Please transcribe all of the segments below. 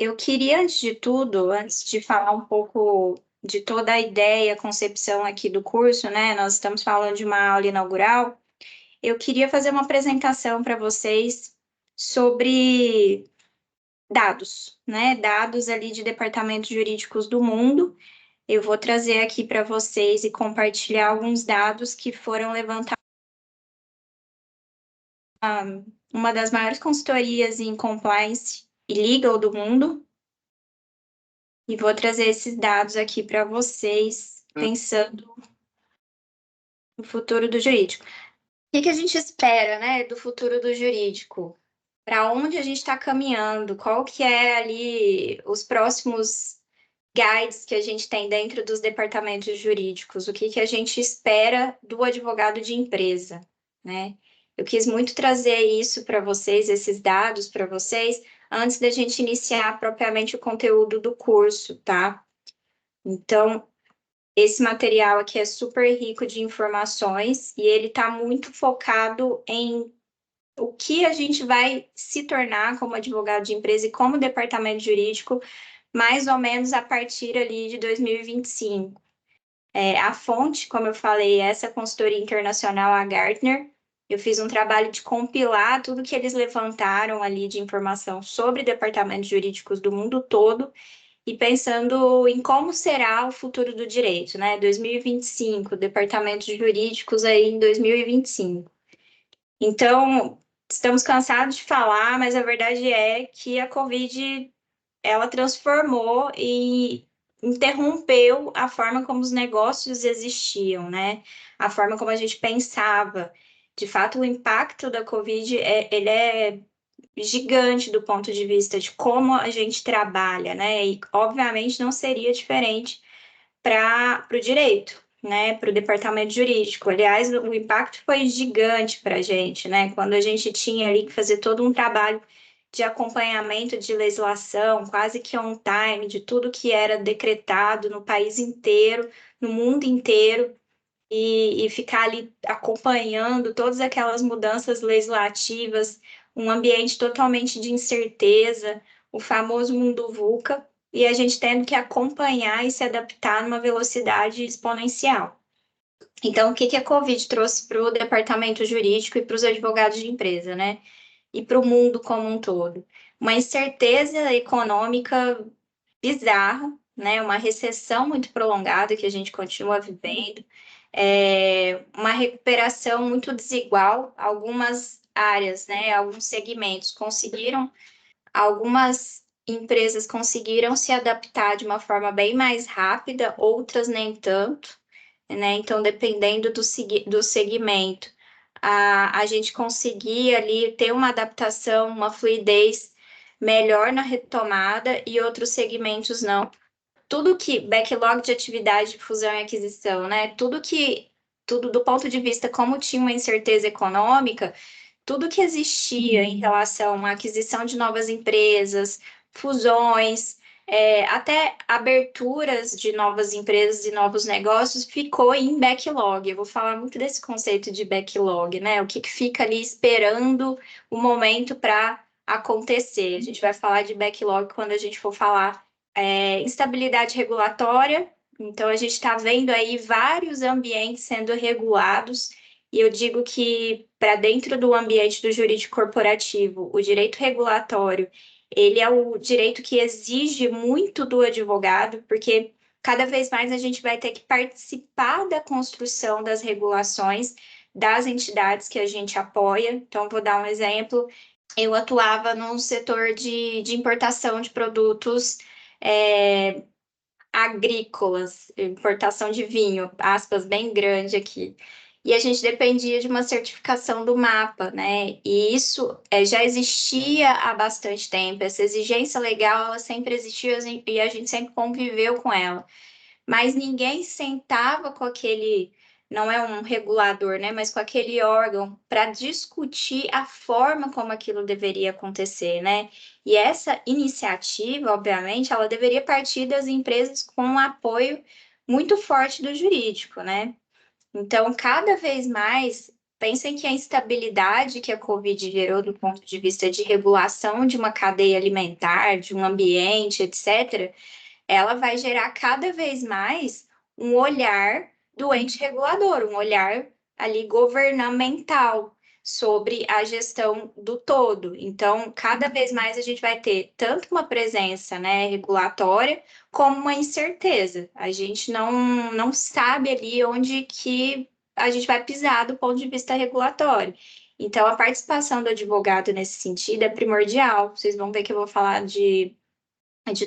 Eu queria, antes de tudo, antes de falar um pouco de toda a ideia, a concepção aqui do curso, né? Nós estamos falando de uma aula inaugural. Eu queria fazer uma apresentação para vocês sobre dados, né? Dados ali de departamentos jurídicos do mundo. Eu vou trazer aqui para vocês e compartilhar alguns dados que foram levantados uma das maiores consultorias em compliance e legal do mundo. E vou trazer esses dados aqui para vocês, pensando no futuro do jurídico. O que a gente espera, né, do futuro do jurídico? Para onde a gente está caminhando? Qual que é ali os próximos guides que a gente tem dentro dos departamentos jurídicos? O que a gente espera do advogado de empresa, né? Eu quis muito trazer isso para vocês, esses dados para vocês, antes da gente iniciar propriamente o conteúdo do curso, tá? Então, esse material aqui é super rico de informações e ele está muito focado em o que a gente vai se tornar como advogado de empresa e como departamento jurídico, mais ou menos a partir ali de 2025. A fonte, como eu falei, é essa consultoria internacional, a Gartner. Eu fiz um trabalho de compilar tudo que eles levantaram ali de informação sobre departamentos jurídicos do mundo todo e pensando em como será o futuro do direito, né? 2025, departamentos jurídicos aí em 2025. Então, estamos cansados de falar, mas a verdade é que a Covid, ela transformou e interrompeu a forma como os negócios existiam, né? A forma como a gente pensava. De fato, o impacto da Covid, ele é gigante do ponto de vista de como a gente trabalha, né? E, obviamente, não seria diferente para o direito, né? Para o departamento jurídico. Aliás, o impacto foi gigante para a gente, né? Quando a gente tinha ali que fazer todo um trabalho de acompanhamento de legislação, quase que on time, de tudo que era decretado no país inteiro, no mundo inteiro, e ficar ali acompanhando todas aquelas mudanças legislativas, um ambiente totalmente de incerteza, o famoso mundo VUCA, e a gente tendo que acompanhar e se adaptar numa velocidade exponencial. Então, o que a Covid trouxe para o departamento jurídico e para os advogados de empresa, né? E para o mundo como um todo? Uma incerteza econômica bizarra, né? Uma recessão muito prolongada que a gente continua vivendo, uma recuperação muito desigual. Algumas áreas, né? Alguns segmentos conseguiram, algumas empresas conseguiram se adaptar de uma forma bem mais rápida, outras nem tanto, né? Então, dependendo do segmento, a gente conseguir ali ter uma adaptação, uma fluidez melhor na retomada e outros segmentos não. Tudo que backlog de atividade de fusão e aquisição, né? Tudo do ponto de vista como tinha uma incerteza econômica, tudo que existia em relação à aquisição de novas empresas, fusões, até aberturas de novas empresas e novos negócios, ficou em backlog. Eu vou falar muito desse conceito de backlog, né? O que fica ali esperando o momento para acontecer. A gente vai falar de backlog quando a gente for falar instabilidade regulatória. Então, a gente está vendo aí vários ambientes sendo regulados e eu digo que para dentro do ambiente do jurídico corporativo, o direito regulatório, ele é o direito que exige muito do advogado, porque cada vez mais a gente vai ter que participar da construção das regulações das entidades que a gente apoia. Então, vou dar um exemplo. Eu atuava no setor de importação de produtos é, agrícolas, importação de vinho, aspas bem grande aqui. E a gente dependia de uma certificação do mapa, né? E isso já existia há bastante tempo. Essa exigência legal, ela sempre existiu e a gente sempre conviveu com ela. Mas ninguém sentava com aquele, não é um regulador, né? Mas com aquele órgão para discutir a forma como aquilo deveria acontecer, né? E essa iniciativa, obviamente, ela deveria partir das empresas com um apoio muito forte do jurídico, né? Então, cada vez mais Pensem que a instabilidade que a Covid gerou do ponto de vista de regulação de uma cadeia alimentar, de um ambiente, etc., ela vai gerar cada vez mais um olhar do ente regulador, um olhar ali governamental sobre a gestão do todo. Então, cada vez mais a gente vai ter tanto uma presença, né, regulatória, como uma incerteza. A gente não sabe ali onde que a gente vai pisar do ponto de vista regulatório. Então, a participação do advogado nesse sentido é primordial. Vocês vão ver que eu vou falar de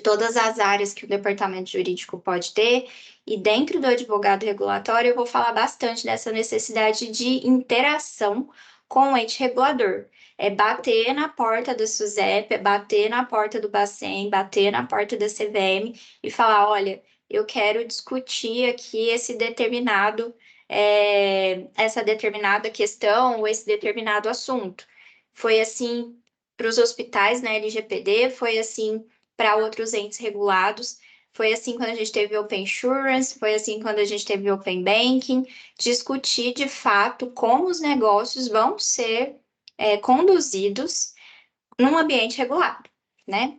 todas as áreas que o departamento jurídico pode ter, e dentro do advogado regulatório eu vou falar bastante dessa necessidade de interação com o ente regulador. É bater na porta do SUSEP, é bater na porta do Bacen, bater na porta da CVM e falar, olha, eu quero discutir aqui essa determinada questão ou esse determinado assunto. Foi assim para os hospitais na LGPD, foi assim para outros entes regulados. Foi assim quando a gente teve Open Insurance, foi assim quando a gente teve Open Banking, discutir de fato como os negócios vão ser conduzidos num ambiente regulado, né?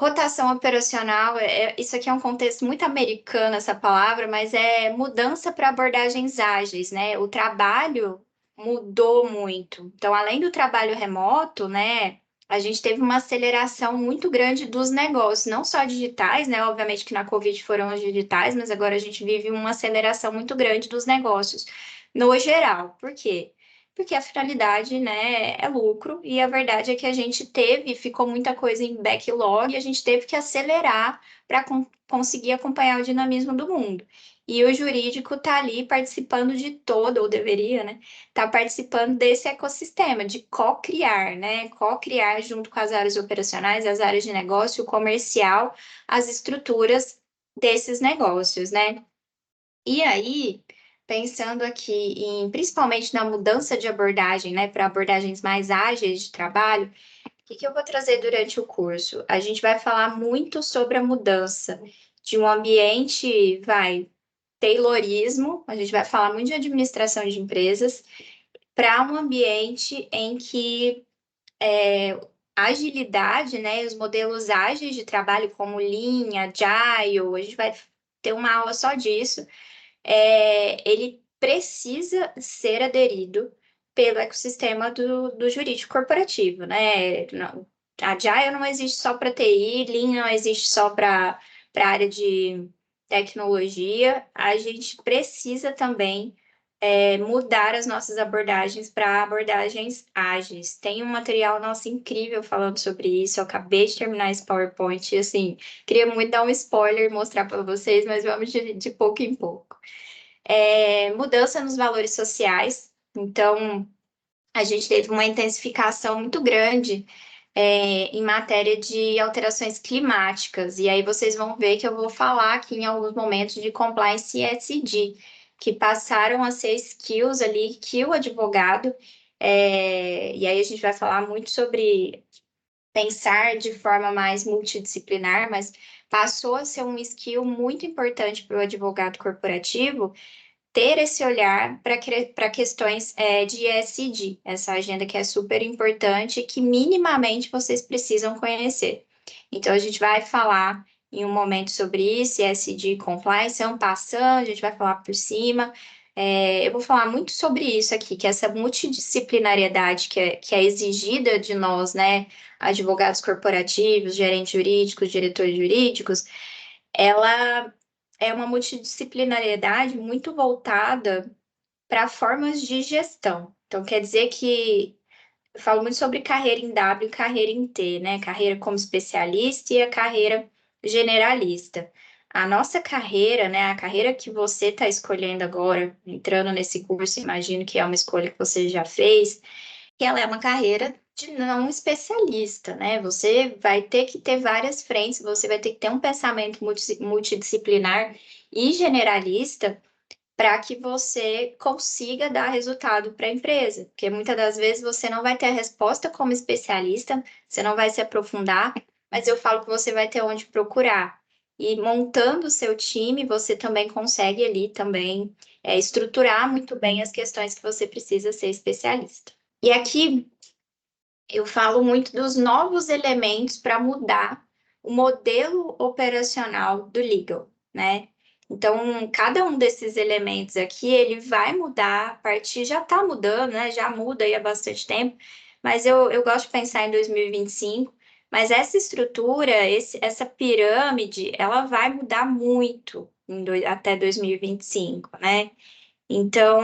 Rotação operacional, isso aqui é um contexto muito americano, essa palavra, mas é mudança para abordagens ágeis, né? O trabalho mudou muito. Então, além do trabalho remoto, né, a gente teve uma aceleração muito grande dos negócios, não só digitais, né? Obviamente que na Covid foram os digitais, mas agora a gente vive uma aceleração muito grande dos negócios no geral. Por quê? Porque a finalidade, né, é lucro, e a verdade é que a gente ficou muita coisa em backlog, e a gente teve que acelerar para conseguir acompanhar o dinamismo do mundo. E o jurídico está ali participando de todo, ou deveria, né, tá participando desse ecossistema, de co-criar, né, co-criar junto com as áreas operacionais, as áreas de negócio, o comercial, as estruturas desses negócios, né. E aí, pensando aqui principalmente na mudança de abordagem, né, para abordagens mais ágeis de trabalho, o que que eu vou trazer durante o curso? A gente vai falar muito sobre a mudança de um ambiente, Taylorismo, a gente vai falar muito de administração de empresas, para um ambiente em que agilidade, né, os modelos ágeis de trabalho, como Lean, Agile, a gente vai ter uma aula só disso, ele precisa ser aderido pelo ecossistema do jurídico corporativo, né? A Agile não existe só para TI, Lean não existe só para a área de tecnologia, a gente precisa também mudar as nossas abordagens para abordagens ágeis. Tem um material nosso incrível falando sobre isso, eu acabei de terminar esse PowerPoint, e assim, queria muito dar um spoiler e mostrar para vocês, mas vamos de pouco em pouco. Mudança nos valores sociais. Então, a gente teve uma intensificação muito grande em matéria de alterações climáticas. E aí vocês vão ver que eu vou falar aqui em alguns momentos de compliance e ESG, que passaram a ser skills ali que o advogado. E aí a gente vai falar muito sobre pensar de forma mais multidisciplinar, mas passou a ser um skill muito importante para o advogado corporativo ter esse olhar para questões de ESG, essa agenda que é super importante e que minimamente vocês precisam conhecer. Então, a gente vai falar em um momento sobre isso, ESG Compliance, é um passando, a gente vai falar por cima. Eu vou falar muito sobre isso aqui, que essa multidisciplinariedade que é exigida de nós, né, advogados corporativos, gerentes jurídicos, diretores jurídicos, ela é uma multidisciplinariedade muito voltada para formas de gestão. Então, quer dizer que eu falo muito sobre carreira em W e carreira em T, né? Carreira como especialista e a carreira generalista. A nossa carreira, né? A carreira que você está escolhendo agora, entrando nesse curso, imagino que é uma escolha que você já fez, que ela é uma carreira de não especialista, né? Você vai ter que ter várias frentes, você vai ter que ter um pensamento multidisciplinar e generalista para que você consiga dar resultado para a empresa, porque muitas das vezes você não vai ter a resposta como especialista, você não vai se aprofundar, mas eu falo que você vai ter onde procurar. E montando o seu time, você também consegue ali também estruturar muito bem as questões que você precisa ser especialista. E aqui eu falo muito dos novos elementos para mudar o modelo operacional do legal, né? Então, cada um desses elementos aqui, ele vai mudar, a partir, já está mudando, né? Já muda aí há bastante tempo, mas eu gosto de pensar em 2025, mas essa estrutura, essa pirâmide, ela vai mudar muito até 2025, né? Então,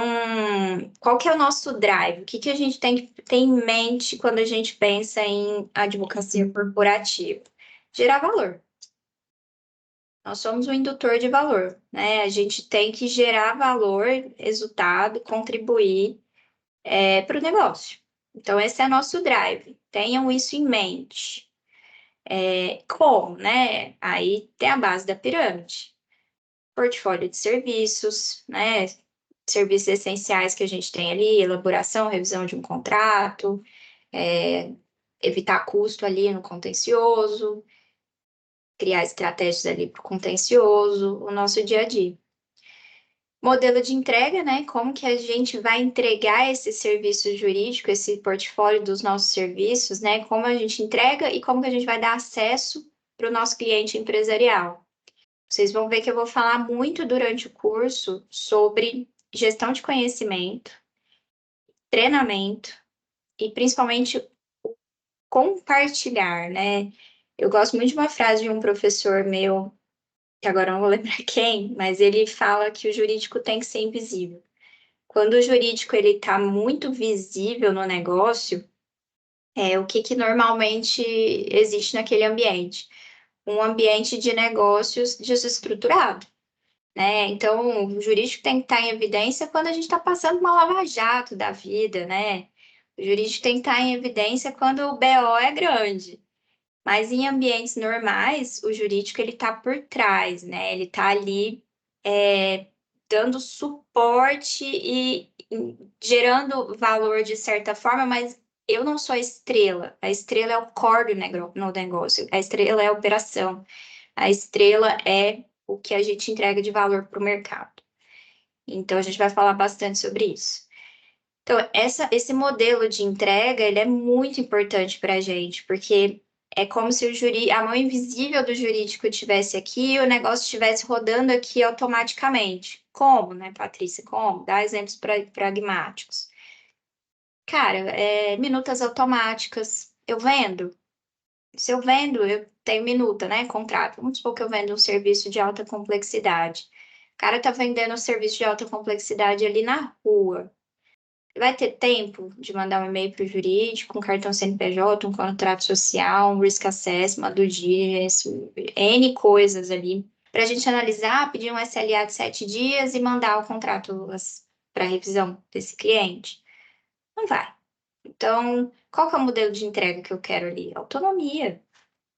qual que é o nosso drive? O que que a gente tem que ter em mente quando a gente pensa em advocacia corporativa? Gerar valor. Nós somos um indutor de valor, né? A gente tem que gerar valor, resultado, contribuir para o negócio. Então, esse é nosso drive. Tenham isso em mente. Como, né? Aí tem a base da pirâmide. Portfólio de serviços, né? Serviços essenciais que a gente tem ali, elaboração, revisão de um contrato, evitar custo ali no contencioso, criar estratégias ali para o contencioso, o nosso dia a dia. Modelo de entrega, né? Como que a gente vai entregar esse serviço jurídico, esse portfólio dos nossos serviços, né? Como a gente entrega e como que a gente vai dar acesso para o nosso cliente empresarial. Vocês vão ver que eu vou falar muito durante o curso sobre gestão de conhecimento, treinamento e principalmente compartilhar, né? Eu gosto muito de uma frase de um professor meu, que agora eu não vou lembrar quem, mas ele fala que o jurídico tem que ser invisível. Quando o jurídico ele está muito visível no negócio, o que que normalmente existe naquele ambiente? Um ambiente de negócios desestruturado, né? Então, o jurídico tem que estar em evidência quando a gente está passando uma lava-jato da vida, né? O jurídico tem que estar em evidência quando o BO é grande. Mas em ambientes normais, o jurídico ele está por trás, né? Ele está ali dando suporte e gerando valor de certa forma, mas eu não sou a estrela. A estrela é o core no negócio. A estrela é a operação. A estrela é o que a gente entrega de valor para o mercado. Então, a gente vai falar bastante sobre isso. Então, esse modelo de entrega, ele é muito importante para a gente, porque é como se a mão invisível do jurídico estivesse aqui e o negócio estivesse rodando aqui automaticamente. Como, né, Patrícia? Como? Dá exemplos pragmáticos. Cara, minutas automáticas. Eu vendo? Se eu vendo, eu tenho minuta, né? Contrato. Vamos supor que eu vendo um serviço de alta complexidade. O cara tá vendendo um serviço de alta complexidade ali na rua. Vai ter tempo de mandar um e-mail para o jurídico, um cartão CNPJ, um contrato social, um risk assessment, due diligence, N coisas ali, para a gente analisar, pedir um SLA de 7 dias e mandar o contrato para revisão desse cliente. Não vai. Então, qual que é o modelo de entrega que eu quero ali? Autonomia.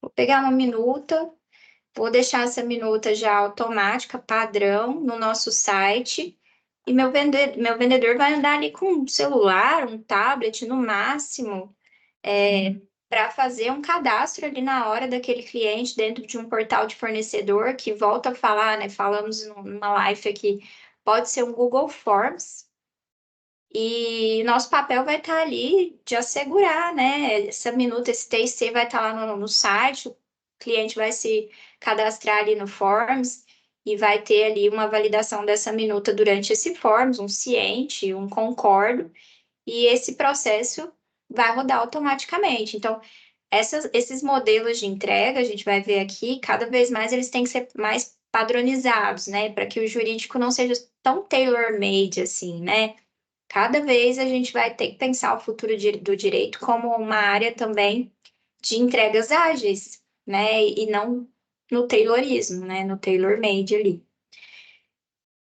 Vou pegar uma minuta, vou deixar essa minuta já automática, padrão, no nosso site. E meu vendedor vai andar ali com um celular, um tablet no máximo, para fazer um cadastro ali na hora daquele cliente dentro de um portal de fornecedor, que volta a falar, né? Falamos numa live aqui, pode ser um Google Forms. E nosso papel vai estar ali de assegurar, né? Essa minuta, esse TIC vai estar lá no site, o cliente vai se cadastrar ali no Forms e vai ter ali uma validação dessa minuta durante esse Forms, um ciente, um concordo, e esse processo vai rodar automaticamente. Então, esses modelos de entrega, a gente vai ver aqui, cada vez mais eles têm que ser mais padronizados, né? Para que o jurídico não seja tão tailor-made assim, né? Cada vez a gente vai ter que pensar o futuro do direito como uma área também de entregas ágeis, né? E não no taylorismo, né? No tailor-made ali.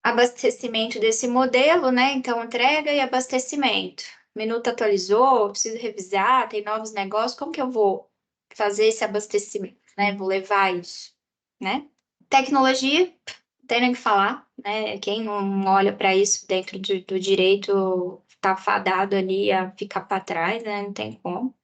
Abastecimento desse modelo, né? Então, entrega e abastecimento. Minuto atualizou, preciso revisar, tem novos negócios, como que eu vou fazer esse abastecimento, né? Vou levar isso, né? Tecnologia, tem nem que falar, né? Quem não olha para isso dentro do direito está fadado ali a ficar para trás, né? Não tem como.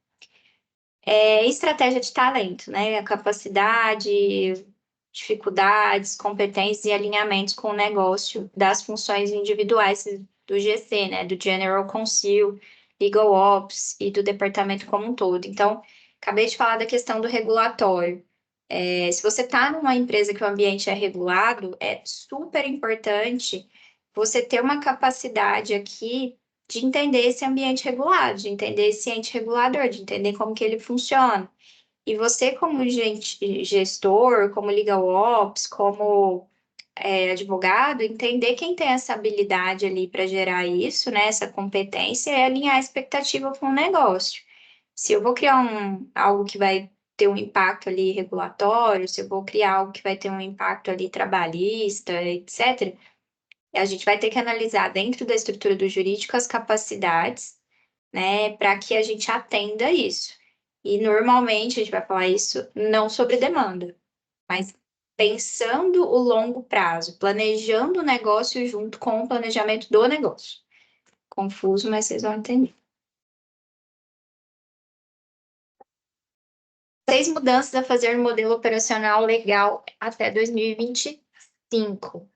Estratégia de talento, né? A capacidade, dificuldades, competências e alinhamentos com o negócio das funções individuais do GC, né? Do General Counsel, Legal Ops e do departamento como um todo. Então, acabei de falar da questão do regulatório. Se você está numa empresa que o ambiente é regulado, é super importante você ter uma capacidade aqui de entender esse ambiente regulado, de entender esse ente regulador, de entender como que ele funciona. E você, como gestor, como legal ops, como advogado, entender quem tem essa habilidade ali para gerar isso, né, essa competência, é alinhar a expectativa com o negócio. Se eu vou criar algo que vai ter um impacto ali regulatório, se eu vou criar algo que vai ter um impacto ali trabalhista, etc., a gente vai ter que analisar dentro da estrutura do jurídico as capacidades, né, para que a gente atenda isso. E normalmente a gente vai falar isso não sobre demanda, mas pensando o longo prazo, planejando o negócio junto com o planejamento do negócio. Confuso, mas vocês vão entender. 6 mudanças a fazer no modelo operacional legal até 2025.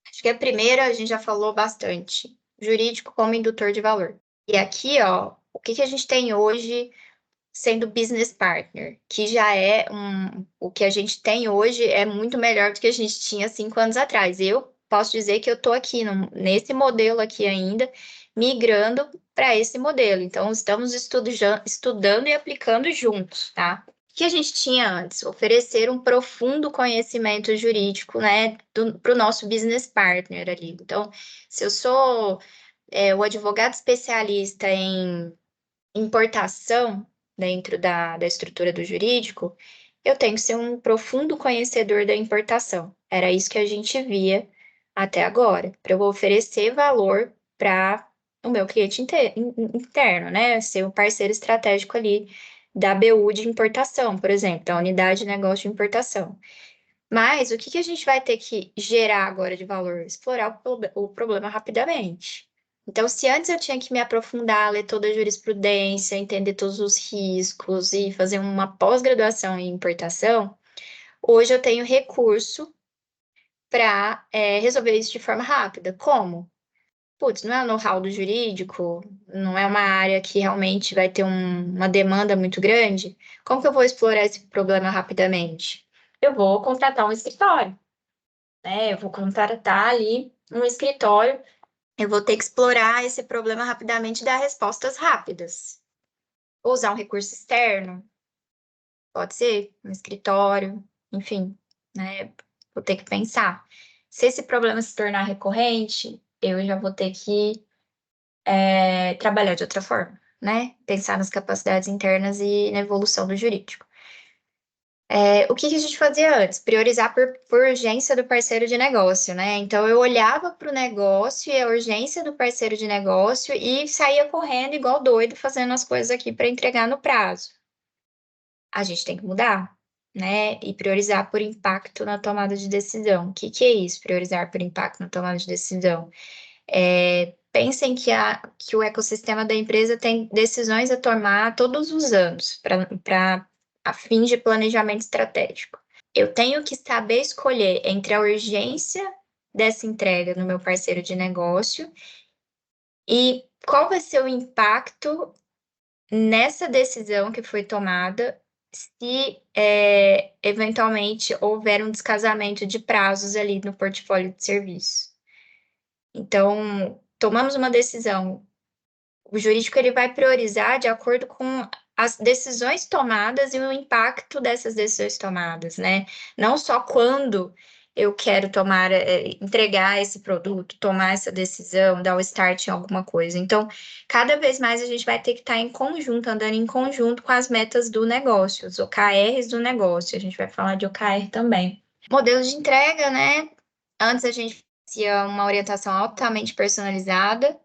Acho que a primeira a gente já falou bastante. Jurídico como indutor de valor. E aqui, ó, o que a gente tem hoje sendo business partner, que já é o que a gente tem hoje é muito melhor do que a gente tinha 5 anos atrás. Eu posso dizer que eu estou aqui nesse modelo aqui ainda, migrando para esse modelo. Então, estamos estudando e aplicando juntos, tá? O que a gente tinha antes? Oferecer um profundo conhecimento jurídico, né, para o nosso business partner ali. Então, se eu sou o advogado especialista em importação dentro da estrutura do jurídico, eu tenho que ser um profundo conhecedor da importação. Era isso que a gente via até agora, para eu oferecer valor para o meu cliente interno, né? Ser um parceiro estratégico ali da BU de importação, por exemplo, da unidade de negócio de importação. Mas o que a gente vai ter que gerar agora de valor? Explorar o problema rapidamente. Então, se antes eu tinha que me aprofundar, ler toda a jurisprudência, entender todos os riscos e fazer uma pós-graduação em importação, hoje eu tenho recurso para resolver isso de forma rápida. Como? Putz, não é o know-how do jurídico, não é uma área que realmente vai ter uma demanda muito grande. Como que eu vou explorar esse problema rapidamente? Eu vou contratar um escritório, né? Eu vou contratar ali um escritório, eu vou ter que explorar esse problema rapidamente e dar respostas rápidas. Vou usar um recurso externo, pode ser um escritório, enfim, né? Vou ter que pensar. Se esse problema se tornar recorrente, eu já vou ter que trabalhar de outra forma, né? Pensar nas capacidades internas e na evolução do jurídico. O que a gente fazia antes? Priorizar por urgência do parceiro de negócio, né? Então, eu olhava para o negócio e a urgência do parceiro de negócio e saía correndo igual doido, fazendo as coisas aqui para entregar no prazo. A gente tem que mudar, né? E priorizar por impacto na tomada de decisão. O que é isso? Priorizar por impacto na tomada de decisão. Pensem que o ecossistema da empresa tem decisões a tomar todos os anos para a fim de planejamento estratégico. Eu tenho que saber escolher entre a urgência dessa entrega no meu parceiro de negócio e qual vai ser o impacto nessa decisão que foi tomada se eventualmente houver um descasamento de prazos ali no portfólio de serviço. Então, tomamos uma decisão, o jurídico ele vai priorizar de acordo com as decisões tomadas e o impacto dessas decisões tomadas, né? Não só quando eu quero entregar esse produto, tomar essa decisão, dar o start em alguma coisa. Então, cada vez mais a gente vai ter que estar em conjunto, andando em conjunto com as metas do negócio, os OKRs do negócio. A gente vai falar de OKR também. Modelo de entrega, né? Antes a gente fazia uma orientação altamente personalizada,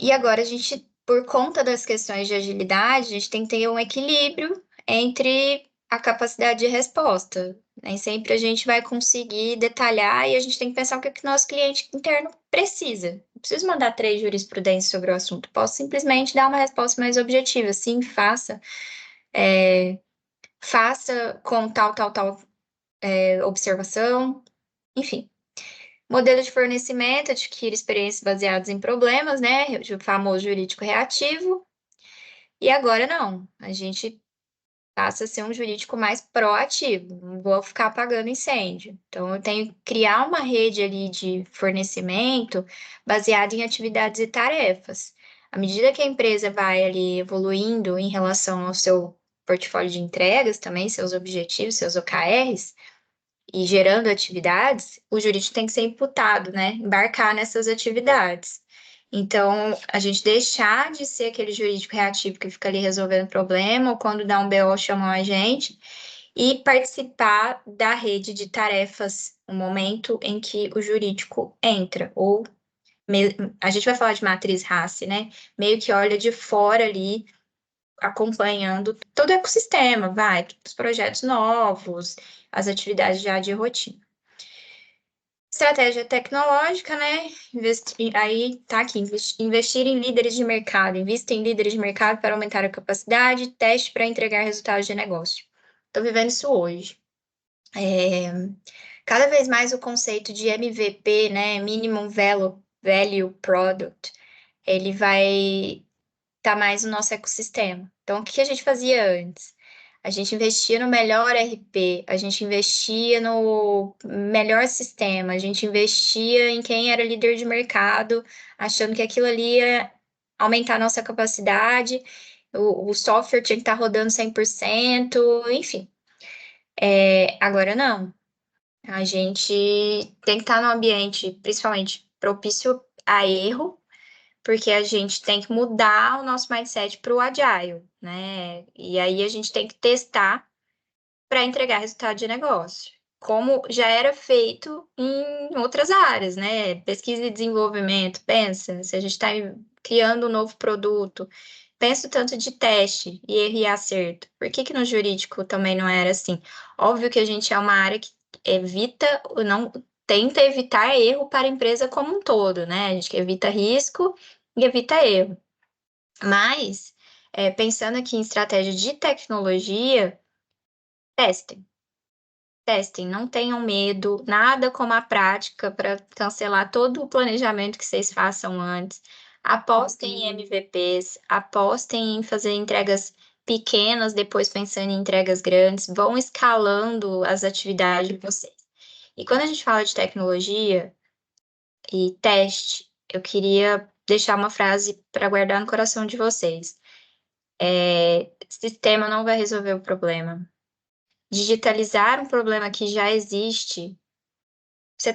e agora a gente, por conta das questões de agilidade, a gente tem que ter um equilíbrio entre a capacidade de resposta. Nem sempre a gente vai conseguir detalhar e a gente tem que pensar o que o nosso cliente interno precisa. Não preciso mandar 3 jurisprudências sobre o assunto, posso simplesmente dar uma resposta mais objetiva. Sim, faça com tal observação, enfim. Modelo de fornecimento, adquire experiências baseadas em problemas, né? O famoso jurídico reativo. E agora não, a gente passa a ser um jurídico mais proativo, não vou ficar apagando incêndio. Então, eu tenho que criar uma rede ali de fornecimento baseada em atividades e tarefas. À medida que a empresa vai ali evoluindo em relação ao seu portfólio de entregas, também seus objetivos, seus OKRs, e gerando atividades, o jurídico tem que ser imputado, né? Embarcar nessas atividades. Então, a gente deixar de ser aquele jurídico reativo que fica ali resolvendo problema, ou quando dá um BO chamam a gente, e participar da rede de tarefas, no momento em que o jurídico entra, ou a gente vai falar de matriz RACE, né? Meio que olha de fora ali, acompanhando todo o ecossistema, vai, os projetos novos, as atividades já de rotina. Estratégia tecnológica, né? Aí tá aqui, investir em líderes de mercado. Invista em líderes de mercado para aumentar a capacidade, teste para entregar resultados de negócio. Estou vivendo isso hoje. Cada vez mais o conceito de MVP, né? Minimum Value Product, ele vai estar mais no nosso ecossistema. Então, o que a gente fazia antes? A gente investia no melhor RP, a gente investia no melhor sistema, a gente investia em quem era líder de mercado, achando que aquilo ali ia aumentar a nossa capacidade, o software tinha que estar rodando 100%, enfim. Agora não. A gente tem que estar num ambiente, principalmente, propício a erro, porque a gente tem que mudar o nosso mindset para o agile, né? E aí a gente tem que testar para entregar resultado de negócio, como já era feito em outras áreas, né? Pesquisa e desenvolvimento, pensa, se a gente está criando um novo produto, pensa o tanto de teste e erro e acerto. Por que que no jurídico também não era assim? Óbvio que a gente é uma área que evita, não tenta evitar erro para a empresa como um todo, né? A gente evita risco e evita erro. Mas, pensando aqui em estratégia de tecnologia, testem. Testem, não tenham medo, nada como a prática para cancelar todo o planejamento que vocês façam antes. Apostem em MVPs, apostem em fazer entregas pequenas, depois pensando em entregas grandes, vão escalando as atividades de vocês. E quando a gente fala de tecnologia e teste, eu queria deixar uma frase para guardar no coração de vocês. Sistema não vai resolver o problema. Digitalizar um problema que já existe, você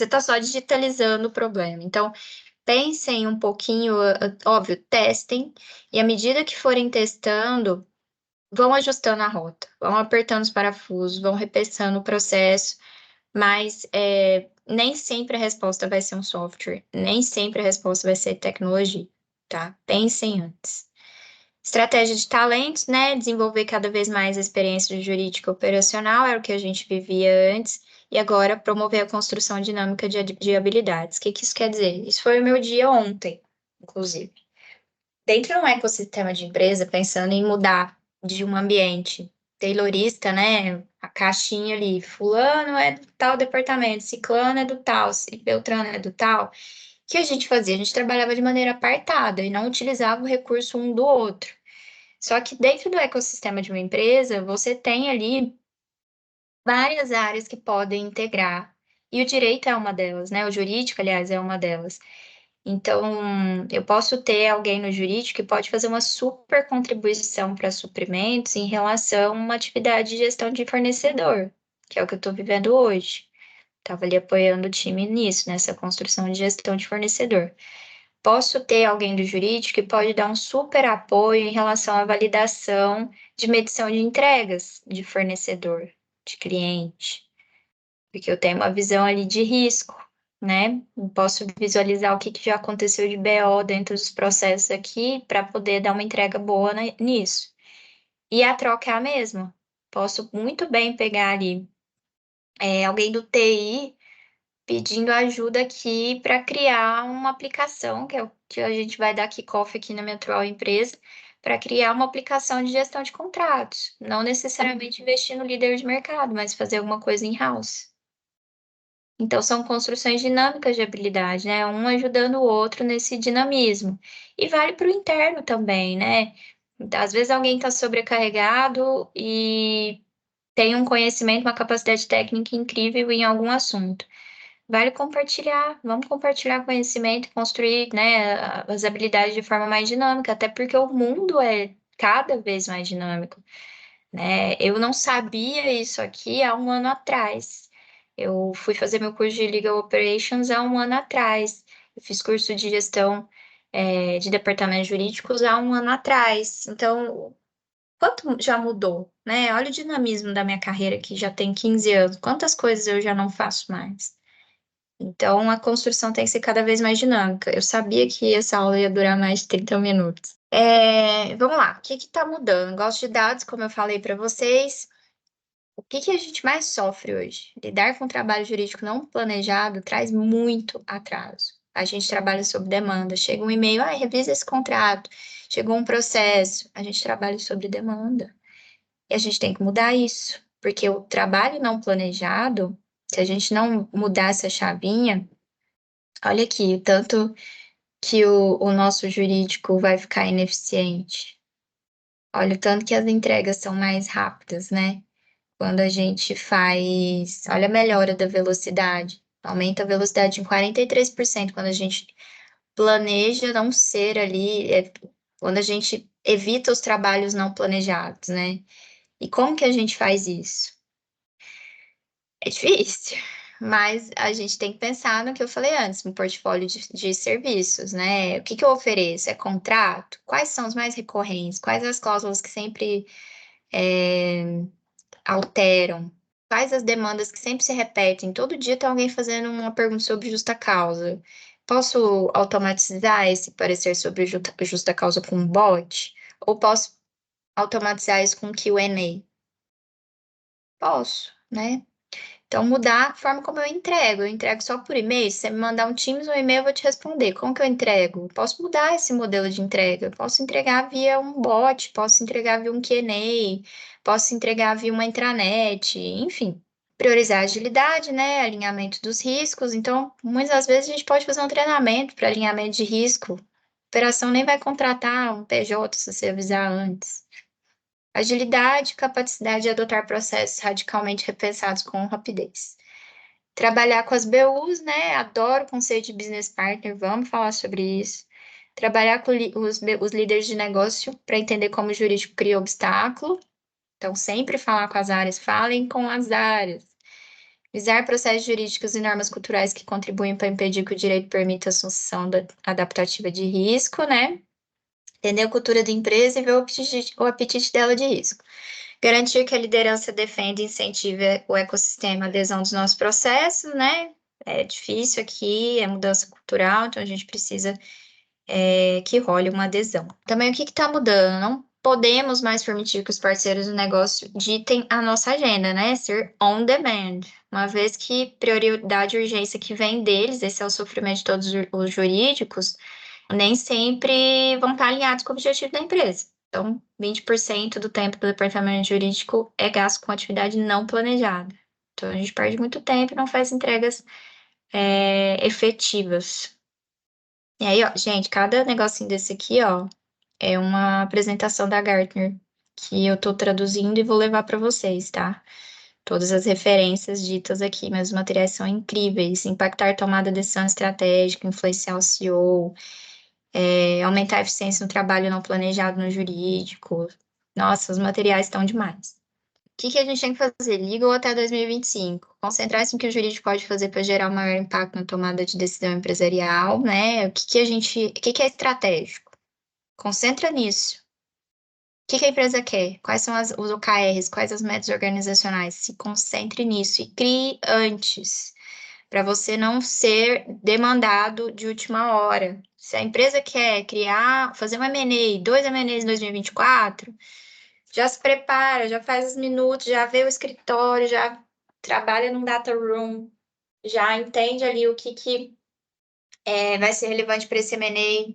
tá só digitalizando o problema. Então, pensem um pouquinho, óbvio, testem, e à medida que forem testando, vão ajustando a rota, vão apertando os parafusos, vão repensando o processo, mas nem sempre a resposta vai ser um software, nem sempre a resposta vai ser tecnologia, tá? Pensem antes. Estratégia de talentos, né? Desenvolver cada vez mais a experiência jurídica operacional, era o que a gente vivia antes, e agora promover a construção dinâmica de habilidades. O que isso quer dizer? Isso foi o meu dia ontem, inclusive. Dentro de um ecossistema de empresa, pensando em mudar de um ambiente taylorista, né? A caixinha ali, fulano é do tal departamento, ciclano é do tal, beltrano é do tal. O que a gente fazia? A gente trabalhava de maneira apartada e não utilizava o recurso um do outro. Só que dentro do ecossistema de uma empresa, você tem ali várias áreas que podem integrar. E o direito é uma delas, né? O jurídico, aliás, é uma delas. Então, eu posso ter alguém no jurídico que pode fazer uma super contribuição para suprimentos em relação a uma atividade de gestão de fornecedor, que é o que eu estou vivendo hoje. Estava ali apoiando o time nisso, nessa construção de gestão de fornecedor. Posso ter alguém do jurídico que pode dar um super apoio em relação à validação de medição de entregas de fornecedor, de cliente, porque eu tenho uma visão ali de risco, né? Eu posso visualizar o que já aconteceu de BO dentro dos processos aqui para poder dar uma entrega boa nisso. E a troca é a mesma. Posso muito bem pegar ali alguém do TI pedindo ajuda aqui para criar uma aplicação, que é o que a gente vai dar kickoff aqui na minha atual empresa, para criar uma aplicação de gestão de contratos. Não necessariamente investir no líder de mercado, mas fazer alguma coisa in-house. Então, são construções dinâmicas de habilidade, né? Um ajudando o outro nesse dinamismo. E vale para o interno também, né? Então, às vezes alguém está sobrecarregado e tem um conhecimento, uma capacidade técnica incrível em algum assunto. Vale compartilhar, vamos compartilhar conhecimento, construir, né, as habilidades de forma mais dinâmica, até porque o mundo é cada vez mais dinâmico, né? Eu não sabia isso aqui há um ano atrás. Eu fui fazer meu curso de Legal Operations há um ano atrás. Eu fiz curso de gestão, de departamentos jurídicos há um ano atrás. Então, quanto já mudou, né? Olha o dinamismo da minha carreira, que já tem 15 anos. Quantas coisas eu já não faço mais? Então, a construção tem que ser cada vez mais dinâmica. Eu sabia que essa aula ia durar mais de 30 minutos. Vamos lá, o que está mudando? Gosto de dados, como eu falei para vocês. O que a gente mais sofre hoje? Lidar com o trabalho jurídico não planejado traz muito atraso. A gente trabalha sob demanda. Chega um e-mail, revisa esse contrato. Chegou um processo, a gente trabalha sob demanda. E a gente tem que mudar isso, porque o trabalho não planejado, se a gente não mudar essa chavinha, olha aqui, o tanto que o nosso jurídico vai ficar ineficiente. Olha o tanto que as entregas são mais rápidas, né? Quando a gente faz. Olha a melhora da velocidade. Aumenta a velocidade em 43% quando a gente planeja não ser ali. Quando a gente evita os trabalhos não planejados, né? E como que a gente faz isso? É difícil, mas a gente tem que pensar no que eu falei antes, no portfólio de serviços, né? O que eu ofereço? É contrato? Quais são os mais recorrentes? Quais as cláusulas que sempre alteram? Quais as demandas que sempre se repetem? Todo dia tem alguém fazendo uma pergunta sobre justa causa. Posso automatizar esse parecer sobre justa causa com um bot? Ou posso automatizar isso com Q&A? Posso, né? Então, mudar a forma como eu entrego. Eu entrego só por e-mail. Se você me mandar um Teams ou um e-mail, eu vou te responder. Como que eu entrego? Posso mudar esse modelo de entrega. Eu posso entregar via um bot, posso entregar via um Q&A, posso entregar via uma intranet, enfim. Priorizar a agilidade, né? Alinhamento dos riscos. Então, muitas das vezes a gente pode fazer um treinamento para alinhamento de risco. A operação nem vai contratar um PJ se você avisar antes. Agilidade, capacidade de adotar processos radicalmente repensados com rapidez. Trabalhar com as BUs, né? Adoro o conceito de business partner, vamos falar sobre isso. Trabalhar com os líderes de negócio para entender como o jurídico cria obstáculo. Então, sempre falar com as áreas, falem com as áreas. Visar processos jurídicos e normas culturais que contribuem para impedir que o direito permita a assunção adaptativa de risco, né? Entender a cultura da empresa e ver o apetite dela de risco. Garantir que a liderança defenda e incentive o ecossistema, a adesão dos nossos processos, né? É difícil aqui, é mudança cultural, então a gente precisa que role uma adesão. Também o que está mudando? Não podemos mais permitir que os parceiros do negócio ditem a nossa agenda, né? Ser on demand. Uma vez que prioridade e urgência que vem deles, esse é o sofrimento de todos os jurídicos, nem sempre vão estar alinhados com o objetivo da empresa. Então, 20% do tempo do departamento jurídico é gasto com atividade não planejada. Então, a gente perde muito tempo e não faz entregas efetivas. E aí, ó, gente, cada negocinho desse aqui, ó, é uma apresentação da Gartner que eu tô traduzindo e vou levar para vocês, tá? Todas as referências ditas aqui, mas os materiais são incríveis. Impactar tomada de decisão estratégica, influenciar o CEO, aumentar a eficiência no trabalho não planejado no jurídico. Nossa, os materiais estão demais. O que a gente tem que fazer? Legal até 2025. Concentrar-se no que o jurídico pode fazer para gerar o maior impacto na tomada de decisão empresarial, né? O que é estratégico? Concentra nisso. O que a empresa quer? Quais são os OKRs? Quais as metas organizacionais? Se concentre nisso e crie antes, para você não ser demandado de última hora. Se a empresa quer criar, fazer um M&A, 2 M&As em 2024, já se prepara, já faz os minutos, já vê o escritório, já trabalha num data room, já entende ali o que vai ser relevante para esse M&A.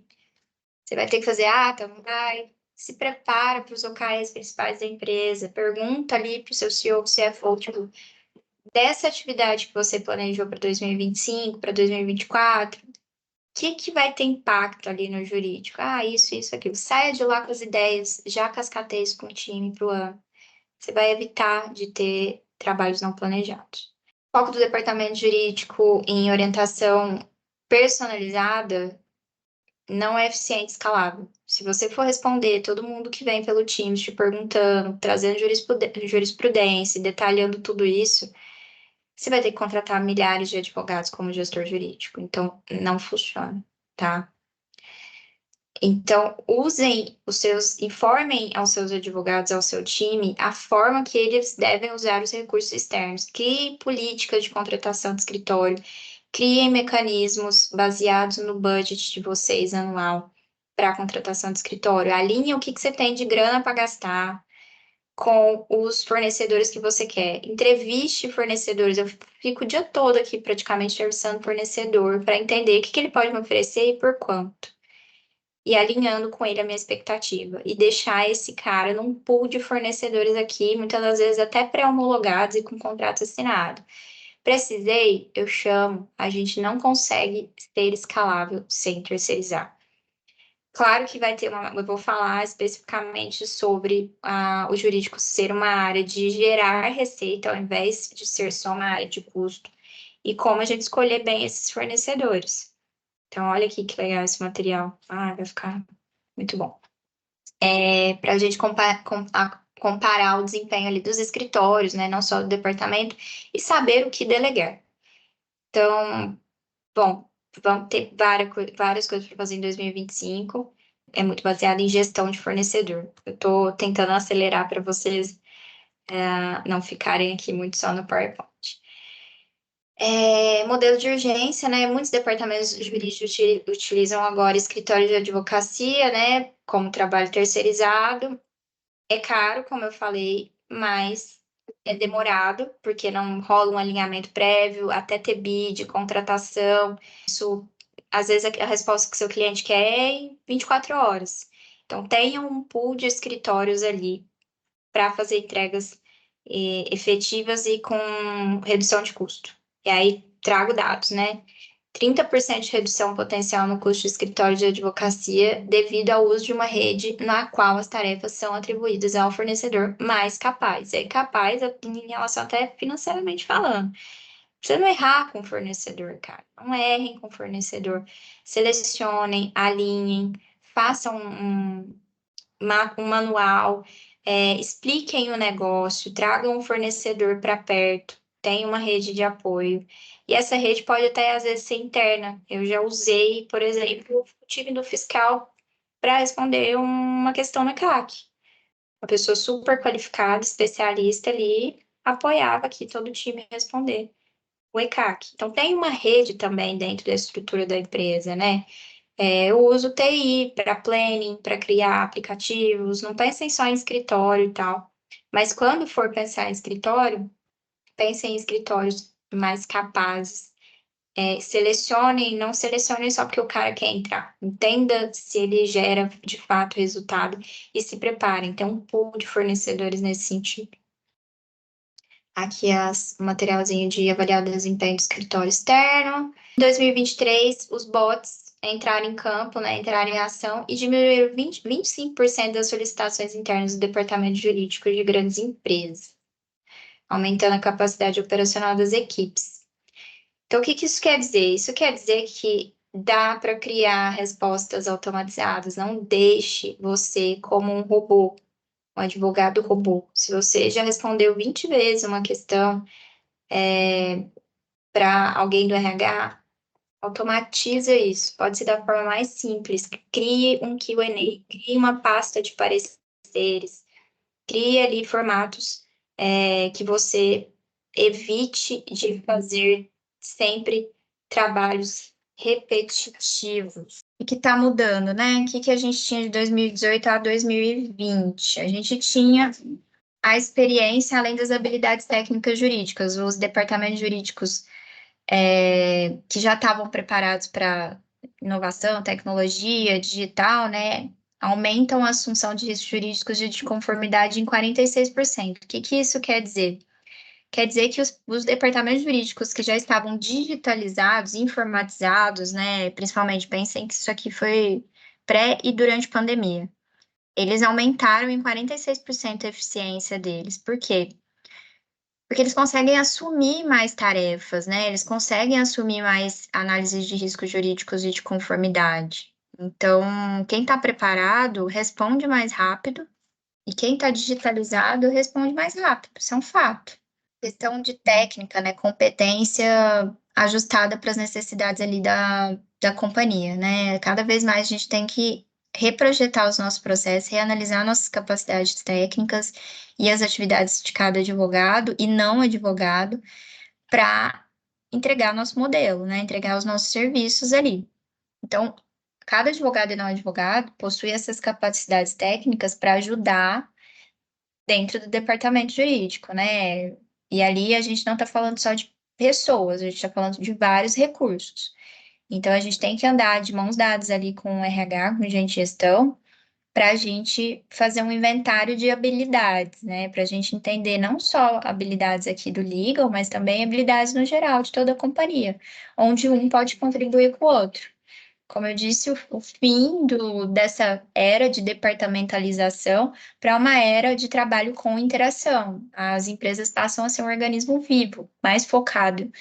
Você vai ter que fazer ata, não vai? se prepara para os OKRs principais da empresa, pergunta ali para o seu CEO, CFO, tipo, dessa atividade que você planejou para 2025, para 2024, o que vai ter impacto ali no jurídico? Ah, isso, aquilo. Saia de lá com as ideias, já cascateie isso com o time para o ano. Você vai evitar de ter trabalhos não planejados. Foco do departamento jurídico em orientação personalizada não é eficiente e escalável. Se você for responder todo mundo que vem pelo Teams te perguntando, trazendo jurisprudência, detalhando tudo isso, você vai ter que contratar milhares de advogados como gestor jurídico. Então, não funciona, tá? Então, informem aos seus advogados, ao seu time, a forma que eles devem usar os recursos externos. Criem políticas de contratação de escritório, criem mecanismos baseados no budget de vocês anual para a contratação de escritório. Alinhe o que você tem de grana para gastar com os fornecedores que você quer. Entreviste fornecedores. Eu fico o dia todo aqui praticamente entrevistando fornecedor para entender o que ele pode me oferecer e por quanto. E alinhando com ele a minha expectativa. E deixar esse cara num pool de fornecedores aqui, muitas das vezes até pré-homologados e com contrato assinado. Precisei, eu chamo. A gente não consegue ser escalável sem terceirizar. Claro que vai ter eu vou falar especificamente sobre o jurídico ser uma área de gerar receita ao invés de ser só uma área de custo e como a gente escolher bem esses fornecedores. Então, olha aqui que legal esse material. Vai ficar muito bom. Para a gente comparar o desempenho ali dos escritórios, né, não só do departamento, e saber o que delegar. Então, bom, vamos ter várias coisas para fazer em 2025. É muito baseado em gestão de fornecedor. Eu estou tentando acelerar para vocês não ficarem aqui muito só no PowerPoint. Modelo de urgência, né? Muitos departamentos jurídicos utilizam agora escritório de advocacia, né? Como trabalho terceirizado. É caro, como eu falei, mas é demorado, porque não rola um alinhamento prévio, até ter bid, contratação. Isso, às vezes, a resposta que seu cliente quer é em 24 horas. Então, tenha um pool de escritórios ali para fazer entregas efetivas e com redução de custo. E aí, trago dados, né? 30% de redução potencial no custo de escritório de advocacia devido ao uso de uma rede na qual as tarefas são atribuídas ao fornecedor mais capaz. É capaz em relação até financeiramente falando. Você não errar com o fornecedor, cara. Não errem com o fornecedor. Selecionem, alinhem, façam um manual, expliquem o negócio, tragam um fornecedor para perto, tem uma rede de apoio. E essa rede pode até, às vezes, ser interna. Eu já usei, por exemplo, o time do fiscal para responder uma questão na CAC. Uma pessoa super qualificada, especialista ali, apoiava aqui todo o time a responder o ECAC. Então, tem uma rede também dentro da estrutura da empresa, né? Eu uso TI para planning, para criar aplicativos, não pensem só em escritório e tal. Mas quando for pensar em escritório, pensem em escritórios mais capazes. Selecionem, não selecionem só porque o cara quer entrar. Entenda se ele gera de fato resultado e se preparem. Tem um pool de fornecedores nesse sentido. Aqui o materialzinho de avaliar o desempenho do escritório externo. Em 2023, os bots entraram em campo, né, entraram em ação e diminuíram 25% das solicitações internas do departamento jurídico de grandes empresas, aumentando a capacidade operacional das equipes. Então, o que isso quer dizer? Isso quer dizer que dá para criar respostas automatizadas. Não deixe você como um robô, um advogado robô. Se você já respondeu 20 vezes uma questão para alguém do RH, automatiza isso. Pode ser da forma mais simples. Crie um Q&A, crie uma pasta de pareceres, crie ali formatos que você evite de fazer sempre trabalhos repetitivos. O que está mudando, né? O que a gente tinha de 2018 a 2020? A gente tinha a experiência além das habilidades técnicas jurídicas. Os departamentos jurídicos que já estavam preparados para inovação, tecnologia, digital, né? aumentam a assunção de riscos jurídicos de conformidade em 46%. O que isso quer dizer? Quer dizer que os departamentos jurídicos que já estavam digitalizados, informatizados, né? Principalmente, pensem que isso aqui foi pré e durante a pandemia. Eles aumentaram em 46% a eficiência deles. Por quê? Porque eles conseguem assumir mais tarefas, né? Eles conseguem assumir mais análises de riscos jurídicos e de conformidade. Então, quem está preparado responde mais rápido e quem está digitalizado responde mais rápido. Isso é um fato. Questão de técnica, né? Competência ajustada para as necessidades ali da companhia, né? Cada vez mais a gente tem que reprojetar os nossos processos, reanalisar nossas capacidades técnicas e as atividades de cada advogado e não advogado para entregar nosso modelo, né? Entregar os nossos serviços ali. Então, cada advogado e não advogado possui essas capacidades técnicas para ajudar dentro do departamento jurídico, né? E ali a gente não está falando só de pessoas, a gente está falando de vários recursos. Então, a gente tem que andar de mãos dadas ali com o RH, com o gente de gestão, para a gente fazer um inventário de habilidades, né? Para a gente entender não só habilidades aqui do legal, mas também habilidades no geral de toda a companhia, onde um pode contribuir com o outro. Como eu disse, o fim dessa era de departamentalização para uma era de trabalho com interação. As empresas passam a ser um organismo vivo, mais focado,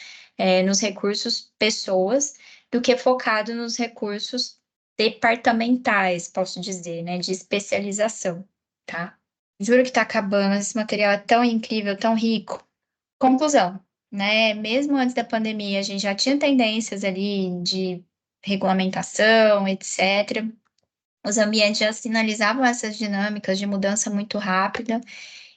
nos recursos pessoas do que focado nos recursos departamentais, posso dizer, né, de especialização, tá? Juro que tá acabando, esse material é tão incrível, tão rico. Conclusão, né? Mesmo antes da pandemia, a gente já tinha tendências ali de regulamentação, etc. Os ambientes já sinalizavam essas dinâmicas de mudança muito rápida,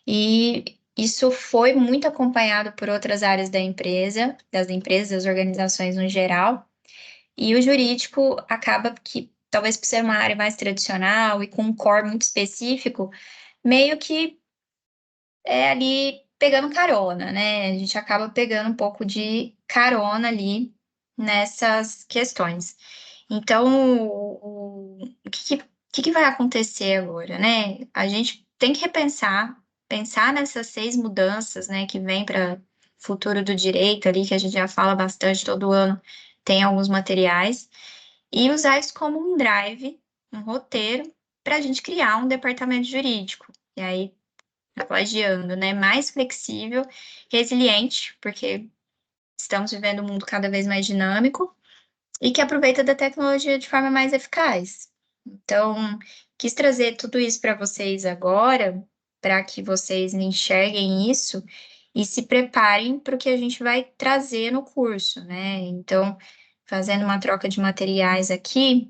e isso foi muito acompanhado por outras áreas da empresa, das empresas, das organizações no geral, e o jurídico acaba que, talvez por ser uma área mais tradicional e com um core muito específico, meio que ali pegando carona, né? A gente acaba pegando um pouco de carona ali nessas questões. Então, o que vai acontecer agora, né? A gente tem que pensar nessas 6 mudanças, né, que vem para o futuro do direito ali, que a gente já fala bastante todo ano, tem alguns materiais, e usar isso como um drive, um roteiro, para a gente criar um departamento jurídico. E aí, plagiando, né? Mais flexível, resiliente, porque estamos vivendo um mundo cada vez mais dinâmico e que aproveita da tecnologia de forma mais eficaz. Então, quis trazer tudo isso para vocês agora, para que vocês enxerguem isso e se preparem para o que a gente vai trazer no curso, né? Então, fazendo uma troca de materiais aqui,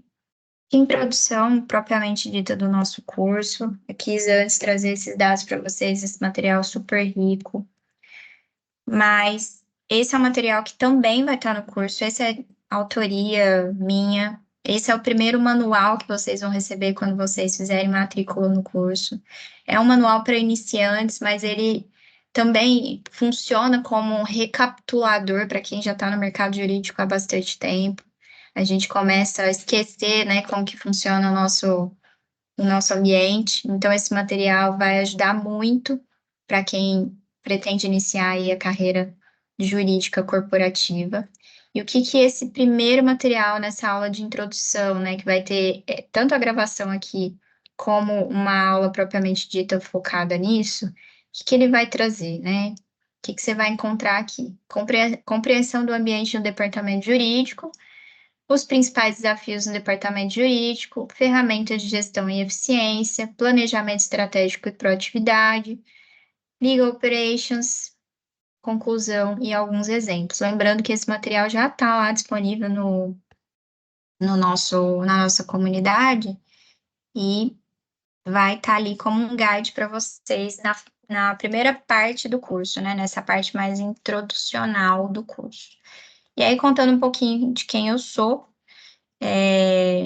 introdução propriamente dita do nosso curso. Eu quis antes trazer esses dados para vocês, esse material super rico. Mas esse é um material que também vai estar no curso, essa é autoria minha. Esse é o primeiro manual que vocês vão receber quando vocês fizerem matrícula no curso. É um manual para iniciantes, mas ele também funciona como um recapitulador para quem já está no mercado jurídico há bastante tempo. A gente começa a esquecer, né, como que funciona o nosso ambiente. Então, esse material vai ajudar muito para quem pretende iniciar aí a carreira jurídica corporativa. E o que esse primeiro material nessa aula de introdução, né, que vai ter tanto a gravação aqui como uma aula propriamente dita focada nisso, o que ele vai trazer, né? O que você vai encontrar aqui? Compreensão do ambiente no departamento jurídico, os principais desafios no departamento jurídico, ferramentas de gestão e eficiência, planejamento estratégico e proatividade, legal operations, conclusão e alguns exemplos. Lembrando que esse material já está lá disponível na nossa comunidade e vai estar ali como um guide para vocês na primeira parte do curso, né? Nessa parte mais introducional do curso. E aí, contando um pouquinho de quem eu sou,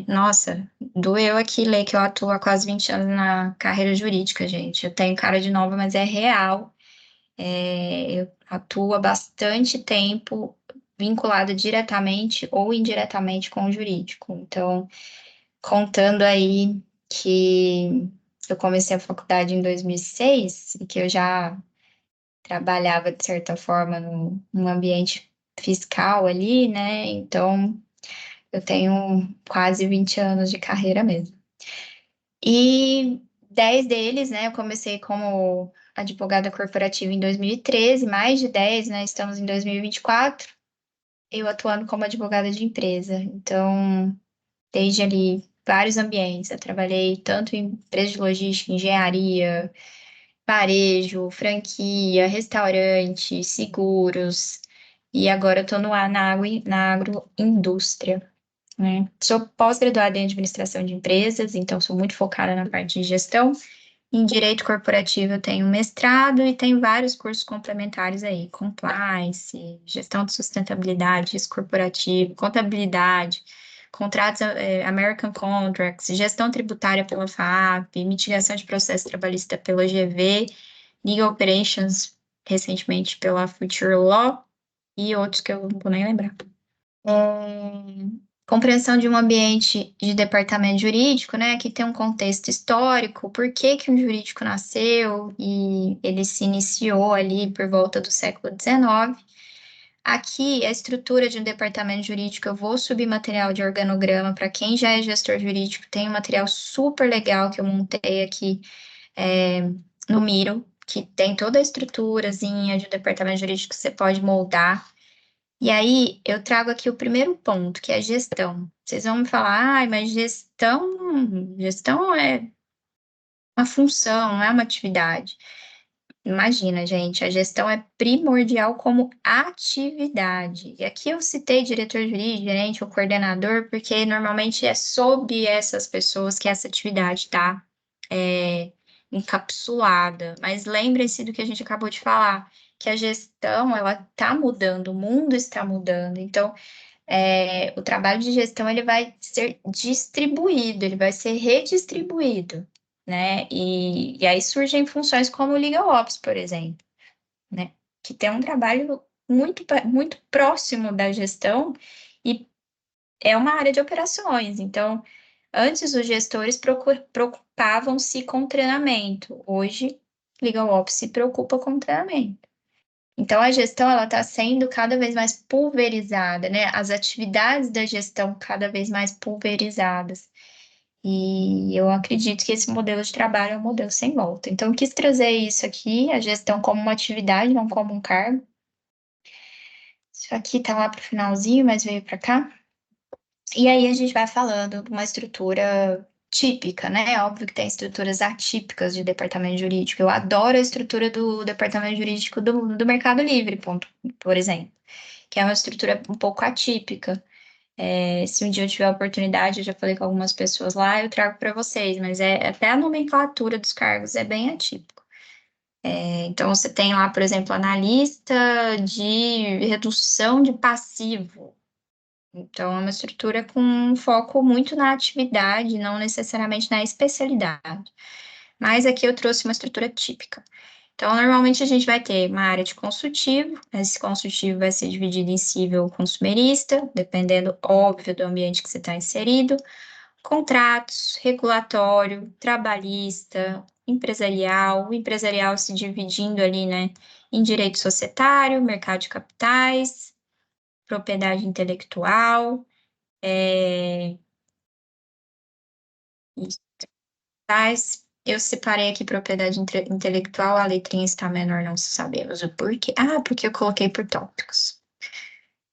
nossa, doeu aqui ler que eu atuo há quase 20 anos na carreira jurídica, gente. Eu tenho cara de nova, mas é real. Eu atuo há bastante tempo vinculada diretamente ou indiretamente com o jurídico. Então, contando aí que eu comecei a faculdade em 2006 e que eu já trabalhava, de certa forma, num ambiente fiscal ali, né? Então, eu tenho quase 20 anos de carreira mesmo. E 10 deles, né? Eu comecei como advogada corporativa em 2013, mais de 10, né? Estamos em 2024, eu atuando como advogada de empresa. Então, desde ali, vários ambientes. Eu trabalhei tanto em empresa de logística, engenharia, varejo, franquia, restaurante, seguros. E agora eu estou na agroindústria, né? Sou pós-graduada em administração de empresas, então sou muito focada na parte de gestão. Em direito corporativo eu tenho mestrado e tenho vários cursos complementares aí, compliance, gestão de sustentabilidade, risco corporativo, contabilidade, contratos, American Contracts, gestão tributária pela FAP, mitigação de processo trabalhista pela GV, Legal Operations, recentemente pela Future Law e outros que eu não vou nem lembrar. Compreensão de um ambiente de departamento jurídico, né? Que tem um contexto histórico, por que que um jurídico nasceu e ele se iniciou ali por volta do século XIX. Aqui, a estrutura de um departamento jurídico, eu vou subir material de organograma para quem já é gestor jurídico, tem um material super legal que eu montei aqui no Miro, que tem toda a estruturazinha de um departamento jurídico que você pode moldar. E aí, eu trago aqui o primeiro ponto, que é a gestão. Vocês vão me falar, mas gestão é uma função, não é uma atividade. Imagina, gente, a gestão é primordial como atividade. E aqui eu citei diretor jurídico, gerente ou coordenador, porque normalmente é sob essas pessoas que essa atividade está encapsulada. Mas lembre-se do que a gente acabou de falar, que a gestão, ela está mudando, o mundo está mudando. Então, o trabalho de gestão ele vai ser distribuído, ele vai ser redistribuído, né? E aí surgem funções como o Legal Ops, por exemplo, né? Que tem um trabalho muito próximo da gestão e é uma área de operações. Então, antes os gestores preocupavam-se com treinamento, hoje Legal Ops se preocupa com treinamento. Então, a gestão ela está sendo cada vez mais pulverizada, né? As atividades da gestão cada vez mais pulverizadas. E eu acredito que esse modelo de trabalho é um modelo sem volta. Então, eu quis trazer isso aqui, a gestão como uma atividade, não como um cargo. Isso aqui tá lá para o finalzinho, mas veio para cá. E aí a gente vai falando de uma estrutura típica, né? Óbvio que tem estruturas atípicas de departamento jurídico. Eu adoro a estrutura do departamento jurídico do Mercado Livre, por exemplo, que é uma estrutura um pouco atípica. Se um dia eu tiver a oportunidade, eu já falei com algumas pessoas lá, eu trago para vocês, mas até a nomenclatura dos cargos é bem atípico. Então, você tem lá, por exemplo, analista de redução de passivo. Então, é uma estrutura com um foco muito na atividade, não necessariamente na especialidade. Mas aqui eu trouxe uma estrutura típica. Então, normalmente a gente vai ter uma área de consultivo, esse consultivo vai ser dividido em civil ou consumerista, dependendo, óbvio, do ambiente que você está inserido, contratos, regulatório, trabalhista, empresarial, o empresarial se dividindo ali, né, em direito societário, mercado de capitais, propriedade intelectual, eu separei aqui propriedade intelectual, a letrinha está menor, não sabemos o porquê. Ah, porque eu coloquei por tópicos.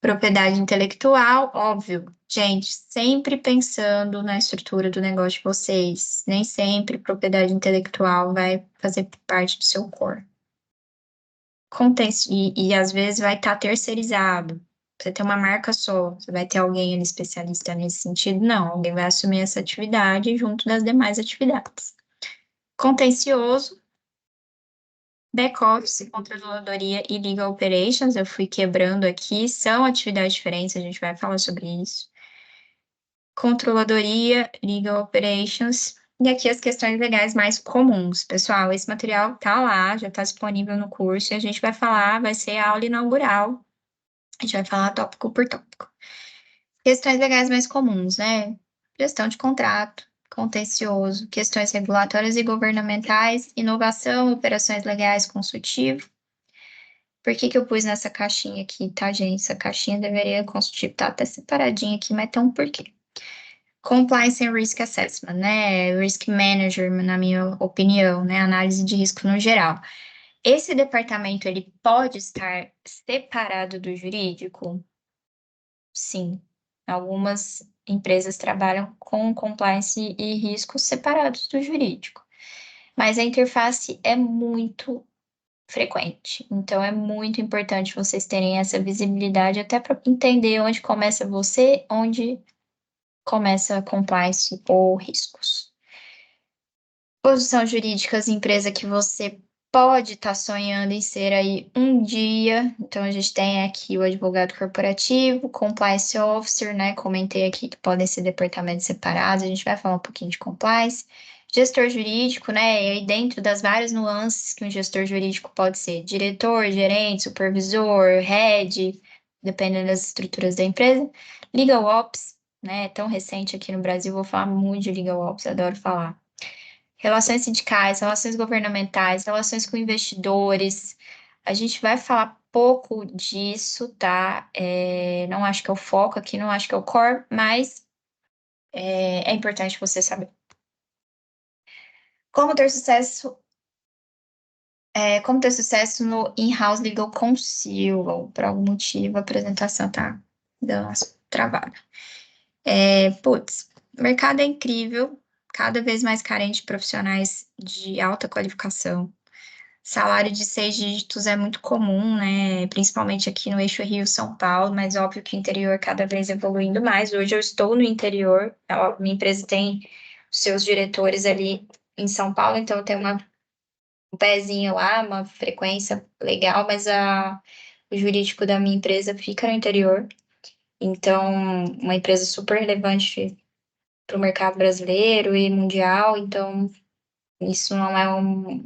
Propriedade intelectual, óbvio. Gente, sempre pensando na estrutura do negócio de vocês. Nem sempre propriedade intelectual vai fazer parte do seu core. E às vezes vai estar terceirizado. Você tem uma marca só, você vai ter alguém ali especialista nesse sentido? Não, alguém vai assumir essa atividade junto das demais atividades. Contencioso, back-office, controladoria e legal operations, eu fui quebrando aqui, são atividades diferentes, a gente vai falar sobre isso. Controladoria, legal operations, e aqui as questões legais mais comuns. Pessoal, esse material tá lá, já está disponível no curso, e a gente vai falar, vai ser a aula inaugural, a gente vai falar tópico por tópico. Questões legais mais comuns, né? Gestão de contrato, contencioso, questões regulatórias e governamentais, inovação, operações legais, consultivo. Por que eu pus nessa caixinha aqui, tá, gente? Essa caixinha deveria consultivo, tá até separadinha aqui, mas tem um porquê. Compliance and Risk Assessment, né? Risk Manager, na minha opinião, né? Análise de risco no geral. Esse departamento, ele pode estar separado do jurídico? Sim. Algumas empresas trabalham com compliance e riscos separados do jurídico. Mas a interface é muito frequente. Então, é muito importante vocês terem essa visibilidade até para entender onde começa você, onde começa compliance ou riscos. Posição jurídicas, empresa que você pode estar sonhando em ser aí um dia. Então, a gente tem aqui o advogado corporativo, compliance officer, né? Comentei aqui que podem ser departamentos separados, a gente vai falar um pouquinho de compliance. Gestor jurídico, né? E aí, dentro das várias nuances que um gestor jurídico pode ser diretor, gerente, supervisor, head, dependendo das estruturas da empresa. Legal Ops, né? É tão recente aqui no Brasil, vou falar muito de Legal Ops, adoro falar. Relações sindicais, relações governamentais, relações com investidores. A gente vai falar pouco disso, tá? Não acho que é o foco aqui, não acho que é o core, mas é importante você saber. Como ter sucesso no In-House Legal Counsel. Por algum motivo, a apresentação tá dando umas travadas. O mercado é incrível, cada vez mais carente de profissionais de alta qualificação. Salário de 6 dígitos é muito comum, né? Principalmente aqui no eixo Rio-São Paulo, mas óbvio que o interior cada vez evoluindo mais. Hoje eu estou no interior, minha empresa tem os seus diretores ali em São Paulo, então eu tenho um pezinho lá, uma frequência legal, mas o jurídico da minha empresa fica no interior. Então, uma empresa super relevante para o mercado brasileiro e mundial, então isso não é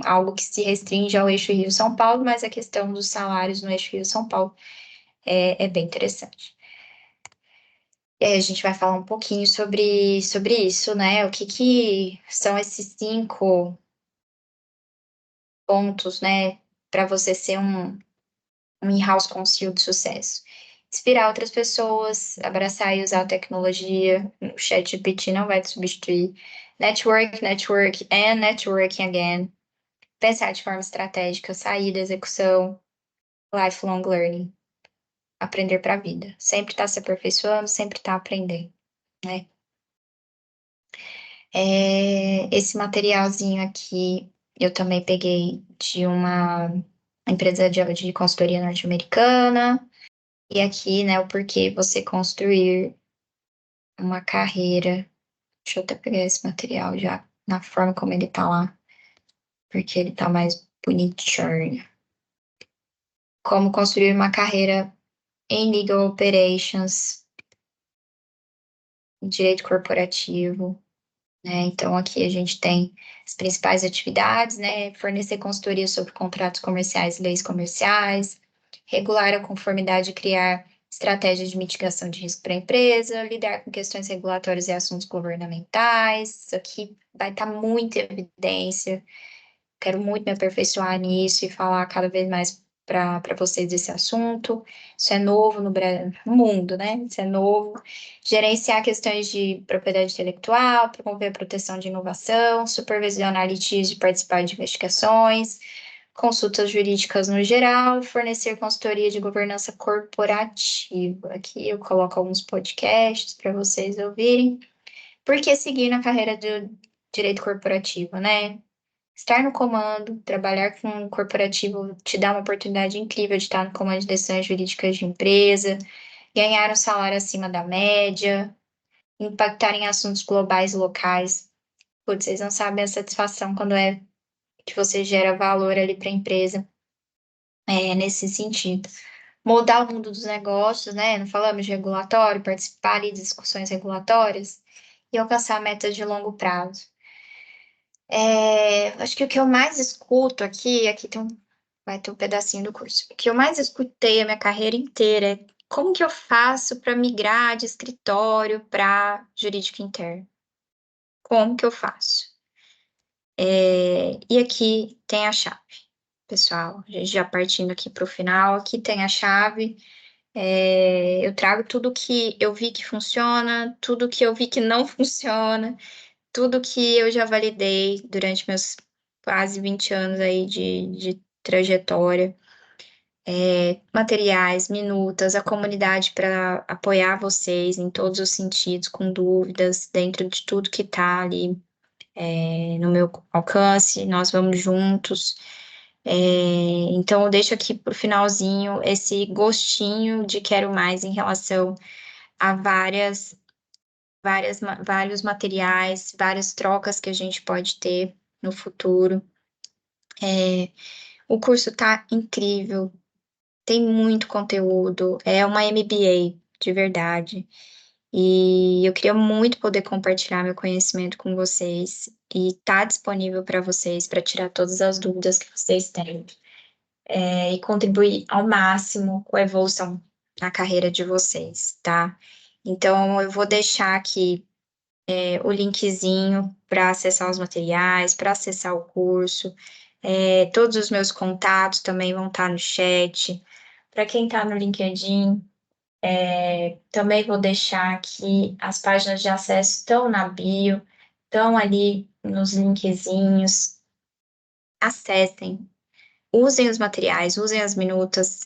algo que se restringe ao eixo Rio-São Paulo, mas a questão dos salários no eixo Rio-São Paulo é bem interessante. E aí a gente vai falar um pouquinho sobre isso, né? O que são esses 5 pontos, né, para você ser um in-house counsel de sucesso. Inspirar outras pessoas, abraçar e usar a tecnologia. O ChatGPT não vai te substituir. Network, network and networking again. Pensar de forma estratégica, sair da execução, lifelong learning, aprender para a vida. Sempre tá se aperfeiçoando, sempre tá aprendendo, né? Esse materialzinho aqui eu também peguei de uma empresa de consultoria norte-americana. E aqui, né, o porquê você construir uma carreira. Deixa eu até pegar esse material já na forma como ele tá lá, porque ele tá mais bonitinho. Como construir uma carreira em Legal Operations, em direito corporativo, né? Então, aqui a gente tem as principais atividades, né? Fornecer consultoria sobre contratos comerciais e leis comerciais, regular a conformidade e criar estratégias de mitigação de risco para a empresa, lidar com questões regulatórias e assuntos governamentais. Isso aqui vai estar muito em evidência. Quero muito me aperfeiçoar nisso e falar cada vez mais para vocês desse assunto. Isso é novo no mundo, né? Isso é novo. Gerenciar questões de propriedade intelectual, promover a proteção de inovação, supervisionar litígios e participar de investigações, consultas jurídicas no geral, fornecer consultoria de governança corporativa. Aqui eu coloco alguns podcasts para vocês ouvirem. Por que seguir na carreira do direito corporativo, né? Estar no comando, trabalhar com um corporativo te dá uma oportunidade incrível de estar no comando de decisões jurídicas de empresa, ganhar um salário acima da média, impactar em assuntos globais e locais. Putz, vocês não sabem a satisfação quando é que você gera valor ali para a empresa, nesse sentido. Moldar o mundo dos negócios, né? Não falamos de regulatório, participar ali de discussões regulatórias e alcançar metas de longo prazo. Acho que o que eu mais escuto aqui vai ter um pedacinho do curso. O que eu mais escutei a minha carreira inteira é como que eu faço para migrar de escritório para jurídico interno? como que eu faço? E aqui tem a chave, pessoal, a gente já partindo aqui para o final, aqui tem a chave. Eu trago tudo que eu vi que funciona, tudo que eu vi que não funciona, tudo que eu já validei durante meus quase 20 anos aí de trajetória. Materiais, minutas, a comunidade para apoiar vocês em todos os sentidos, com dúvidas, dentro de tudo que está ali no meu alcance, nós vamos juntos. Então, eu deixo aqui para o finalzinho esse gostinho de quero mais em relação a vários materiais, várias trocas que a gente pode ter no futuro. O curso tá incrível, tem muito conteúdo, é uma MBA de verdade. E eu queria muito poder compartilhar meu conhecimento com vocês e tá disponível para vocês, para tirar todas as dúvidas que vocês têm, e contribuir ao máximo com a evolução na carreira de vocês, tá? Então, eu vou deixar aqui o linkzinho para acessar os materiais, para acessar o curso. Todos os meus contatos também vão estar no chat. Para quem está no LinkedIn, também vou deixar aqui as páginas de acesso estão na bio, estão ali nos linkzinhos. Acessem, usem os materiais, usem as minutas.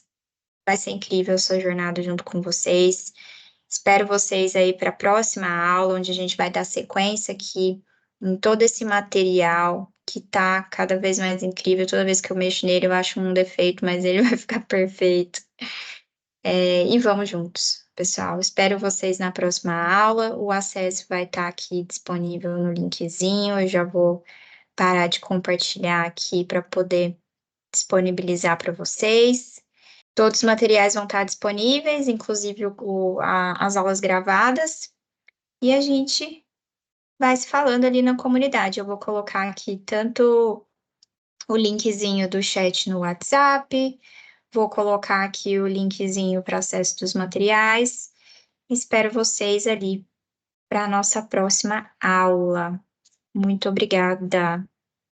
Vai ser incrível a sua jornada junto com vocês. Espero vocês aí para a próxima aula, onde a gente vai dar sequência aqui em todo esse material que tá cada vez mais incrível. Toda vez que eu mexo nele, eu acho um defeito, mas ele vai ficar perfeito. E vamos juntos, pessoal. Espero vocês na próxima aula. O acesso vai estar aqui disponível no linkzinho. Eu já vou parar de compartilhar aqui para poder disponibilizar para vocês. Todos os materiais vão estar disponíveis, inclusive as aulas gravadas, e a gente vai se falando ali na comunidade. Eu vou colocar aqui tanto o linkzinho do chat no WhatsApp, vou colocar aqui o linkzinho para acesso dos materiais. Espero vocês ali para a nossa próxima aula. Muito obrigada.